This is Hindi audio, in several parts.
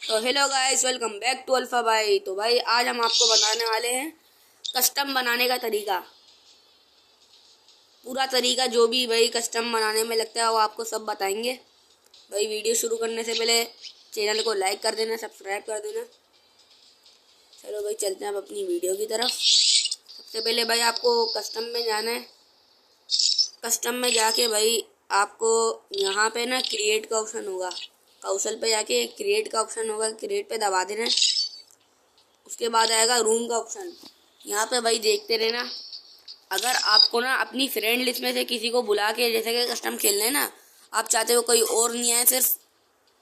तो hello guys, welcome back to Alpha Bhai. तो भाई आज हम आपको बताने वाले हैं कस्टम बनाने का तरीका। पूरा तरीका जो भी भाई कस्टम बनाने में लगता है वो आपको सब बताएंगे। भाई वीडियो शुरू करने से पहले चैनल को लाइक कर देना, सब्सक्राइब कर देना। चलो भाई चलते हैं अब अपनी वीडियो की तरफ। सबसे पहले भाई आपको कस्टम में जाना है। कस्टम में जाके भाई आपको यहाँ पे ना क्रिएट का ऑप्शन होगा, कौशल पे जाके क्रिएट का ऑप्शन होगा, क्रिएट पे दबा देना। उसके बाद आएगा रूम का ऑप्शन। यहाँ पे भाई देखते रहना। अगर आपको ना अपनी फ्रेंड लिस्ट में से किसी को बुला के जैसे कि कस्टम खेलना है ना, आप चाहते हो कोई और नहीं आए, सिर्फ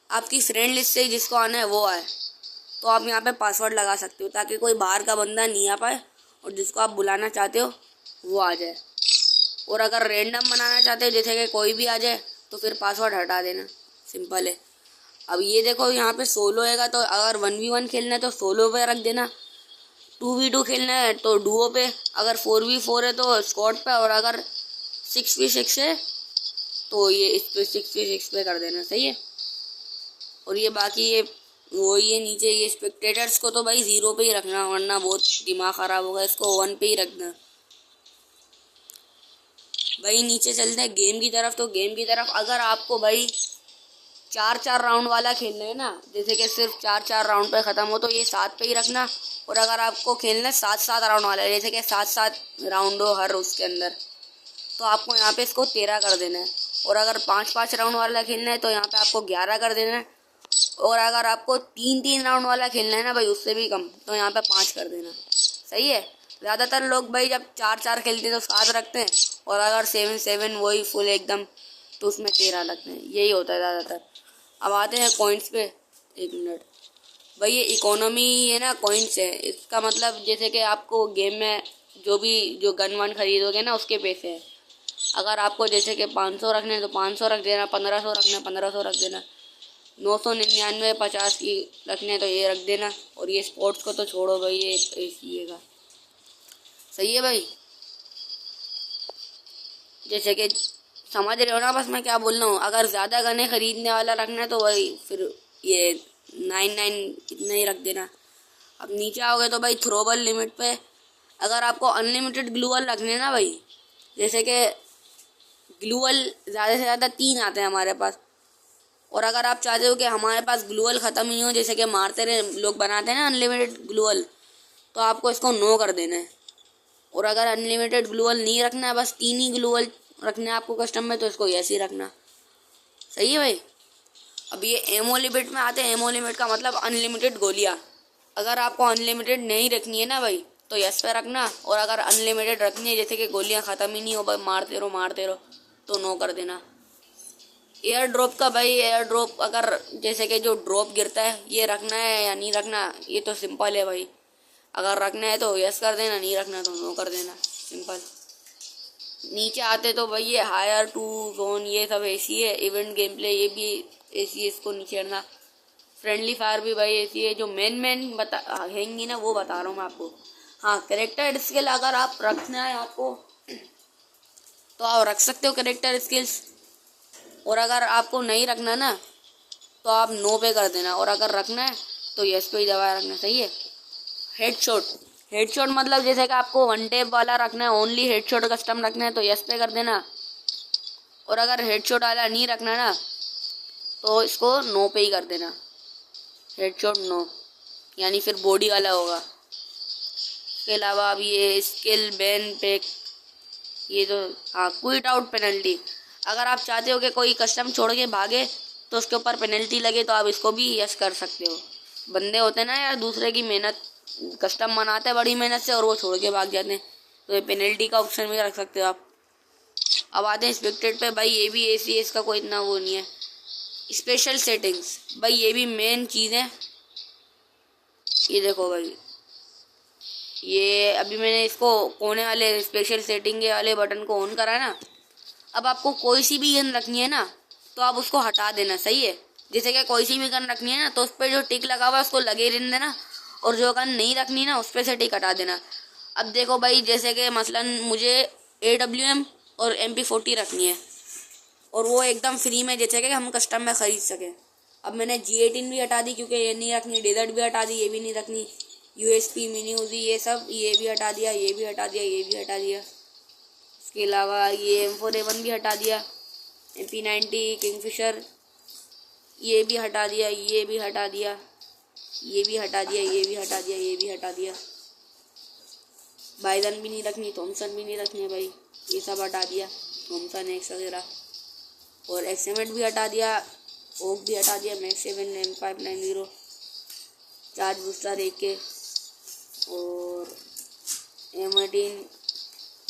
आपकी फ्रेंड लिस्ट से जिसको आना है वो आए, तो आप यहाँ पे पासवर्ड लगा सकते हो ताकि कोई बाहर का बंदा नहीं आ पाए और जिसको आप बुलाना चाहते हो वो आ जाए। और अगर रैंडम बनाना चाहते हो जैसे कि कोई भी आ जाए तो फिर पासवर्ड हटा देना, सिंपल है। अब ये देखो यहाँ पे सोलो है तो अगर 1v1 खेलना है तो सोलो पे रख देना, 2v2 खेलना है तो डुओ पे, अगर 4v4 है तो स्क्वाड पे, और अगर 6v6 है तो ये इस पे 6v6 पे कर देना, सही है। और ये बाकी ये वो ये नीचे ये स्पेक्टेटर्स को तो भाई 0 पे ही रखना वरना बहुत दिमाग ख़राब होगा, इसको 1 पे ही रखना। भाई नीचे चलते हैं गेम की तरफ। तो गेम की तरफ अगर आपको भाई 4-4 राउंड वाला खेलना है ना, जैसे कि सिर्फ 4-4 राउंड पे ख़त्म हो, तो ये 7 पे ही रखना। और अगर आपको खेलना है 7-7 राउंड वाला है, जैसे कि 7-7 राउंड हो हर उसके अंदर, तो आपको यहाँ पे इसको 13 कर देना है। और अगर 5-5 राउंड वाला खेलना है तो यहाँ पे आपको 11 कर देना है। और अगर आपको 3-3 राउंड वाला खेलना है ना भाई, उससे भी कम, तो यहाँ पे 5 कर देना, सही है। ज़्यादातर लोग भाई जब 4-4 खेलते हैं तो 7 रखते हैं, और अगर 7-7 वही फुल एकदम तो उसमें 13 लगते हैं, यही होता है ज़्यादातर। अब आते हैं कॉइन्स पे। 1 मिनट भाई, ये इकोनॉमी है ना, कॉइन्स है। इसका मतलब जैसे कि आपको गेम में जो गन वन खरीदोगे ना उसके पैसे हैं। अगर आपको जैसे कि 500 रखने हैं तो 500 रख देना, 1500 रखना 1500 रख देना, 999 50 की रखने तो ये रख देना। और ये स्पोर्ट्स को तो छोड़ो भाई, ये ये का सही है भाई। जैसे कि समझ रहे हो ना बस मैं क्या बोल रहा हूँ। अगर ज़्यादा गने खरीदने वाला रखना है तो भाई फिर ये 99 इतना ही रख देना। अब नीचे आओगे तो भाई थ्रोबल लिमिट पे अगर आपको अनलिमिटेड ग्लूअल रखने ना भाई, जैसे कि ग्लूअल ज़्यादा से ज़्यादा 3 आते हैं हमारे पास, और अगर आप चाहते हो कि हमारे पास ग्लूअल ख़त्म नहीं हो, जैसे कि मारते रहे लोग बनाते हैं ना अनलिमिटेड ग्लूअल, तो आपको इसको नो कर देना है। और अगर अनलिमिटेड ग्लूअल नहीं रखना है, बस 3 ही ग्लूअल रखना है आपको कस्टम में, तो इसको ऐसे ही रखना, सही है भाई। अब ये एमओ लिमिट में आते हैं। एमओ लिमिट का मतलब अनलिमिटेड गोलियां। अगर आपको अनलिमिटेड नहीं रखनी है ना भाई तो यस पे रखना, और अगर अनलिमिटेड रखनी है जैसे कि गोलियां ख़त्म ही नहीं हो भाई, मारते रहो तो नो कर देना। एयर ड्रॉप का भाई, एयर ड्रॉप अगर जैसे कि जो ड्रॉप गिरता है ये रखना है या नहीं रखना, ये तो सिंपल है भाई। अगर रखना है तो यस कर देना, नहीं रखना तो नो कर देना, सिंपल। नीचे आते तो भाई ये हायर टू जोन ये सब एसी है। इवेंट गेम प्ले ये भी एसी है, इसको नीचे करना। फ्रेंडली फायर भी भाई एसी है। जो मेन बता हैंगी ना वो बता रहा हूँ मैं आपको। हाँ, करेक्टर स्किल अगर आप रखना है आपको तो आप रख सकते हो करेक्टर स्किल्स, और अगर आपको नहीं रखना ना तो आप नो पे कर देना, और अगर रखना है तो यस पे ही दबाए रखना, सही है। हेडशॉट मतलब जैसे कि आपको 1 टैप वाला रखना है, ओनली हेडशॉट कस्टम रखना है तो यस पे कर देना। और अगर हेडशॉट वाला नहीं रखना ना तो इसको नो पे ही कर देना, हेडशॉट नो, यानी फिर बॉडी वाला होगा। इसके अलावा अब ये स्किल बैन पैक, ये तो हाँ, क्विट आउट पेनल्टी। अगर आप चाहते हो कि कोई कस्टम छोड़ के भागे तो उसके ऊपर पेनल्टी लगे तो आप इसको भी यस कर सकते हो। बंदे होते हैं ना यार, दूसरे की मेहनत कस्टम बनाते हैं बड़ी मेहनत से और वो छोड़ के भाग जाते हैं, तो ये पेनल्टी का ऑप्शन भी रख सकते हो आप। अब आते हैं स्पेक्टेड पे। भाई ये भी एसी है, इसका कोई इतना वो नहीं है। स्पेशल सेटिंग्स भाई ये भी मेन चीज़ है। ये देखो भाई, ये अभी मैंने इसको कोने वाले स्पेशल सेटिंग वाले बटन को ऑन करा है ना। अब आपको कोई सी भी गन रखनी है ना तो आप उसको हटा देना, सही है। जैसे कि कोई सी भी गन रखनी है ना तो उस पर जो टिक लगा हुआ है उसको लगे रहने देना, और जो गन नहीं रखनी ना उस पर से टिक हटा देना। अब देखो भाई, जैसे कि मसलन मुझे AWM और MP40 रखनी है और वो एकदम फ्री में जैसे कि हम कस्टम में ख़रीद सकें, अब मैंने G18 भी हटा दी क्योंकि ये नहीं रखनी, डेजर्ट भी हटा दी, ये भी नहीं रखनी, USP मिनी उजी ये सब, ये भी हटा दिया, ये भी हटा दिया, ये भी हटा दिया। इसके अलावा ये M4A1 भी हटा दिया, MP90 किंगफिशर ये भी हटा दिया, ये भी हटा दिया, ये भी हटा दिया, ये भी हटा दिया, ये भी हटा दिया। बाइजन भी नहीं रखनी, थॉमसन भी नहीं रखनी है भाई, ये सब हटा दिया, थॉमसन एक्स वगैरह। और XM8 भी हटा दिया, ओक भी हटा दिया, max 7 M590 charge booster AK और M18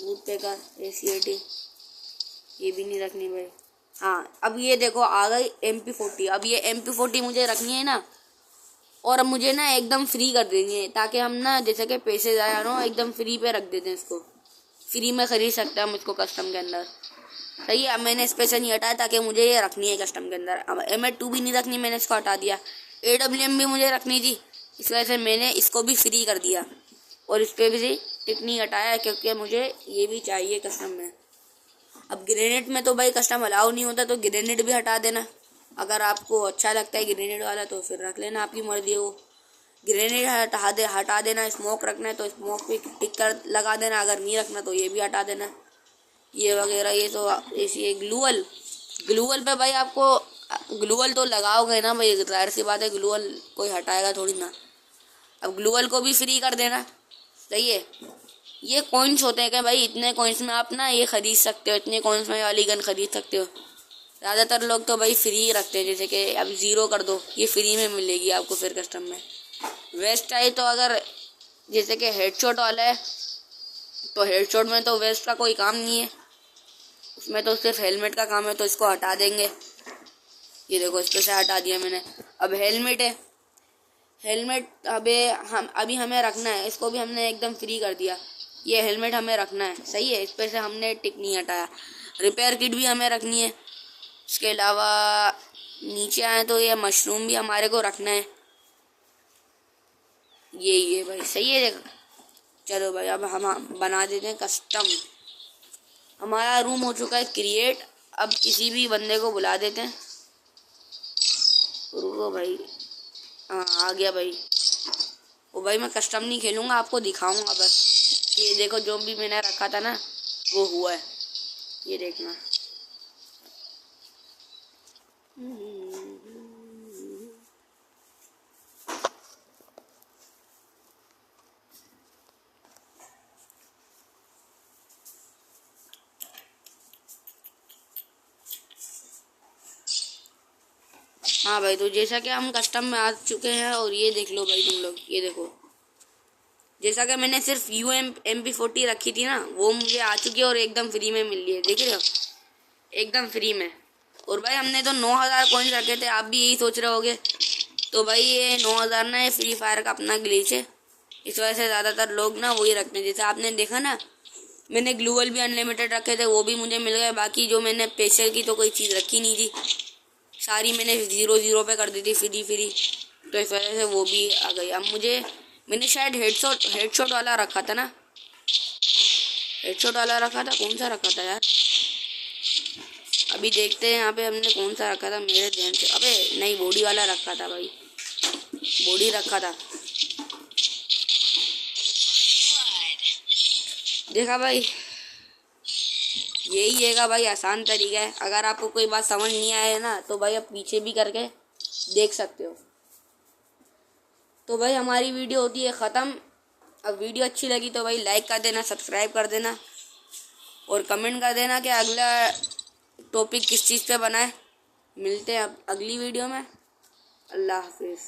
वुड पेकर AC80 ये भी नहीं रखनी भाई। हाँ अब ये देखो आ गई MP40। अब ये MP40 मुझे रखनी है ना, और अब मुझे ना एकदम फ्री कर देनी है ताकि हम ना जैसे कि पैसे ज़्यादा ना हो, एकदम फ्री पे रख देते हैं इसको, फ्री में ख़रीद सकते हैं हम इसको कस्टम के अंदर। सही है, अब मैंने इस पे से नहीं हटाया ताकि मुझे ये रखनी है कस्टम के अंदर। अब M8 भी नहीं रखनी, मैंने इसको हटा दिया। AWM भी मुझे रखनी थी, इस वजह से मैंने इसको भी फ्री कर दिया और इस पर भी टिक नहीं हटाया क्योंकि मुझे ये भी चाहिए कस्टम में। अब ग्रेनेड में तो भाई कस्टम अलाउ नहीं होता, तो ग्रेनेड भी हटा देना। अगर आपको अच्छा लगता है ग्रेनेड वाला तो फिर रख लेना, आपकी मर्जी है वो। ग्रेनेड हटा देना। स्मोक रखना है तो स्मोक पे टिक कर लगा देना, अगर नहीं रखना तो ये भी हटा देना। ये वगैरह ये तो ऐसी ग्लूअल पे भाई आपको ग्लूअल तो लगाओगे ना भाई, जाहिर सी बात है ग्लूअल कोई हटाएगा थोड़ी ना। अब ग्लूअल को भी फ्री कर देना। सही है, ये कॉइन्स होते हैं कि भाई इतने कॉइन्स में आप ना ये खरीद सकते हो, इतने कॉइन्स में वाली गन खरीद सकते हो। ज़्यादातर लोग तो भाई फ्री रखते हैं, जैसे कि अब 0 कर दो, ये फ्री में मिलेगी आपको फिर कस्टम में। वेस्ट आई तो अगर जैसे कि हेडशॉट वाला है तो हेडशॉट में तो वेस्ट का कोई काम नहीं है, उसमें तो सिर्फ हेलमेट का काम है, तो इसको हटा देंगे। ये देखो इस पे से हटा दिया मैंने। अब हेलमेट है, हेलमेट अभी हमें रखना है, इसको भी हमने एकदम फ्री कर दिया। ये हेलमेट हमें रखना है, सही है, इस पे से हमने टिक नहीं हटाया। रिपेयर किट भी हमें रखनी है। इसके अलावा नीचे आए तो ये मशरूम भी हमारे को रखना है। ये भाई सही है। चलो भाई अब हम बना देते हैं कस्टम। हमारा रूम हो चुका है क्रिएट। अब किसी भी बंदे को बुला देते हैं। रुको भाई, हाँ आ गया भाई। वो भाई मैं कस्टम नहीं खेलूँगा, आपको दिखाऊंगा बस। ये देखो जो भी मैंने रखा था ना वो हुआ है, ये देखना। हाँ भाई, तो जैसा कि हम कस्टम में आ चुके हैं और ये देख लो भाई तुम लोग, ये देखो जैसा कि मैंने सिर्फ MP40 रखी थी ना वो मुझे आ चुकी है और एकदम फ्री में मिल रही है, देख रहे हो, एकदम फ्री में। और भाई हमने तो 9000 कॉइन्स रखे थे, आप भी यही सोच रहे होगे। तो भाई ये 9000 ना ये फ्री फायर का अपना ग्लिच है, इस वजह से ज़्यादातर लोग ना वही रखते हैं। जैसे आपने देखा ना मैंने ग्लूअल भी अनलिमिटेड रखे थे, वो भी मुझे मिल गए। बाकी जो मैंने पेशल की तो कोई चीज़ रखी नहीं थी, सारी मैंने 0 पे कर दी थी फ्री, तो इस वजह से वो भी आ गई। अब मैंने शायद हेडशॉट वाला रखा था ना, हेडशॉट वाला रखा था, कौन सा रखा था यार, अभी देखते हैं यहाँ पे हमने कौन सा रखा था मेरे ध्यान से। अबे नहीं, बॉडी वाला रखा था भाई, बॉडी रखा था। देखा भाई, यही है भाई आसान तरीका है। अगर आपको कोई बात समझ नहीं आए ना तो भाई आप पीछे भी करके देख सकते हो। तो भाई हमारी वीडियो होती है ख़त्म। अब वीडियो अच्छी लगी तो भाई लाइक कर देना, सब्सक्राइब कर देना और कमेंट कर देना कि अगला टॉपिक किस चीज़ पे बनाए। मिलते हैं अब अगली वीडियो में। अल्लाह हाफिज़।